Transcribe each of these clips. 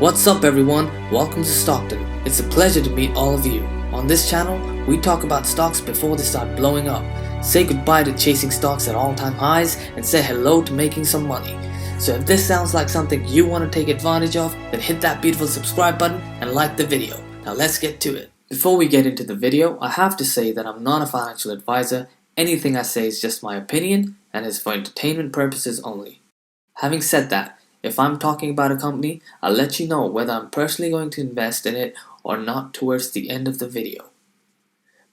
What's up everyone, welcome to Stockton. It's a pleasure to meet all of you. On this channel, we talk about stocks before they start blowing up, say goodbye to chasing stocks at all-time highs, and say hello to making some money. So if this sounds like something you want to take advantage of, then hit that beautiful subscribe button and like the video. Now let's get to it. Before we get into the video, I have to say that I'm not a financial advisor. Anything I say is just my opinion and is for entertainment purposes only. Having said that, if I'm talking about a company, I'll let you know whether I'm personally going to invest in it or not towards the end of the video.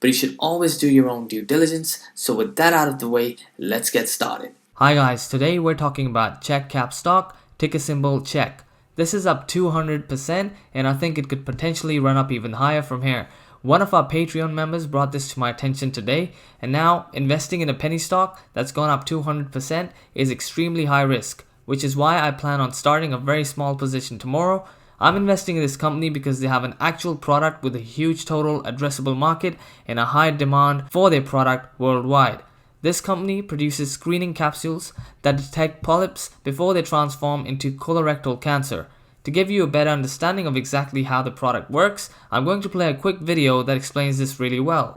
But you should always do your own due diligence, so with that out of the way, let's get started. Hi guys, today we're talking about CHEK Stock, ticker symbol CHEK. This is up 200% and I think it could potentially run up even higher from here. One of our Patreon members brought this to my attention today, and now investing in a penny stock that's gone up 200% is extremely high risk, which is why I plan on starting a very small position tomorrow. I'm investing in this company because they have an actual product with a huge total addressable market and a high demand for their product worldwide. This company produces screening capsules that detect polyps before they transform into colorectal cancer. To give you a better understanding of exactly how the product works, I'm going to play a quick video that explains this really well.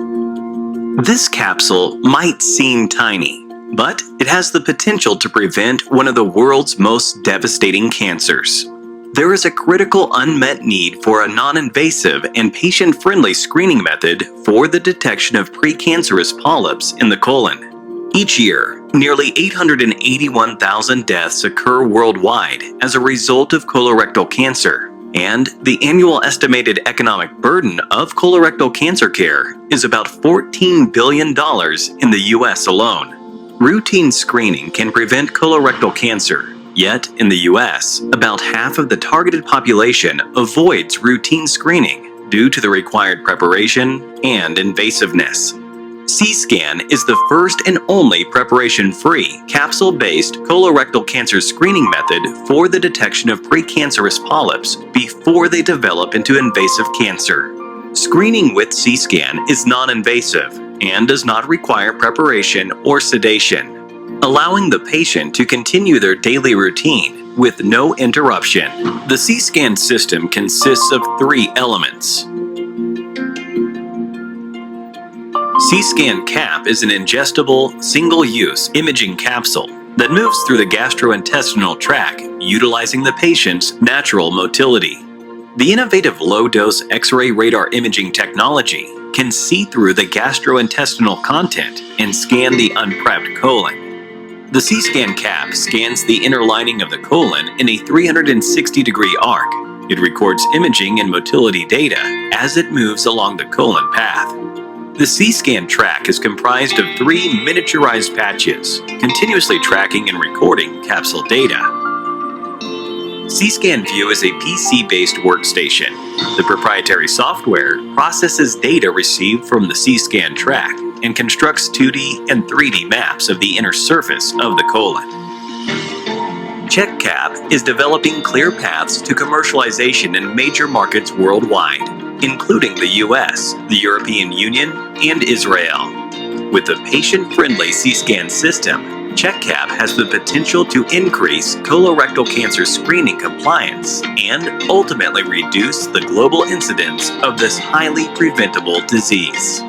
This capsule might seem tiny, but it has the potential to prevent one of the world's most devastating cancers. There is a critical unmet need for a non-invasive and patient-friendly screening method for the detection of precancerous polyps in the colon. Each year, nearly 881,000 deaths occur worldwide as a result of colorectal cancer, and the annual estimated economic burden of colorectal cancer care is about $14 billion in the US alone. Routine screening can prevent colorectal cancer, yet in the US, about half of the targeted population avoids routine screening due to the required preparation and invasiveness. C-SCAN is the first and only preparation-free, capsule-based colorectal cancer screening method for the detection of precancerous polyps before they develop into invasive cancer. Screening with C-SCAN is non-invasive and does not require preparation or sedation, allowing the patient to continue their daily routine with no interruption. The C-SCAN system consists of 3 elements. C-SCAN Cap is an ingestible, single-use imaging capsule that moves through the gastrointestinal tract, utilizing the patient's natural motility. The innovative low-dose X-ray radar imaging technology can see through the gastrointestinal content and scan the unprepped colon. The C-SCAN Cap scans the inner lining of the colon in a 360-degree arc. It records imaging and motility data as it moves along the colon path. The C-SCAN track is comprised of 3 miniaturized patches, continuously tracking and recording capsule data. C-SCAN View is a PC-based workstation. The proprietary software processes data received from the C-SCAN track and constructs 2D and 3D maps of the inner surface of the colon. CHEK is developing clear paths to commercialization in major markets worldwide, including the US, the European Union, and Israel. With a patient-friendly C-SCAN system, CHEK has the potential to increase colorectal cancer screening compliance and ultimately reduce the global incidence of this highly preventable disease.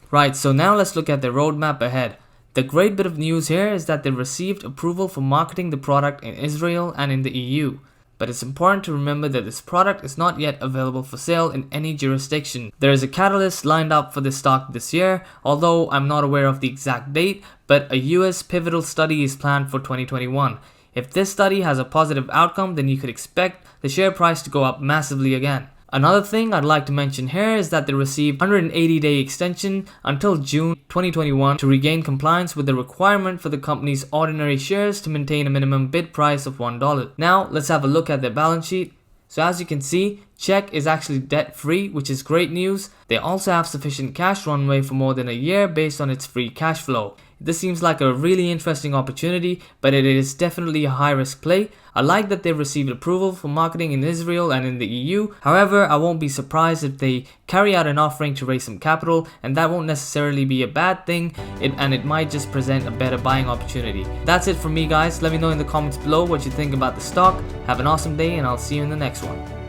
Right, so now let's look at the roadmap ahead. The great bit of news here is that they received approval for marketing the product in Israel and in the EU. But it's important to remember that this product is not yet available for sale in any jurisdiction. There is a catalyst lined up for this stock this year, although I'm not aware of the exact date, but a US pivotal study is planned for 2021. If this study has a positive outcome, then you could expect the share price to go up massively again. Another thing I'd like to mention here is that they received 180-day extension until June 2021 to regain compliance with the requirement for the company's ordinary shares to maintain a minimum bid price of $1. Now let's have a look at their balance sheet. So as you can see, CHEK is actually debt-free, which is great news. They also have sufficient cash runway for more than a year based on its free cash flow. This seems like a really interesting opportunity, but it is definitely a high risk play. I like that they've received approval for marketing in Israel and in the EU. However, I won't be surprised if they carry out an offering to raise some capital, and that won't necessarily be a bad thing, and it might just present a better buying opportunity. That's it from me, guys. Let me know in the comments below what you think about the stock. Have an awesome day, and I'll see you in the next one.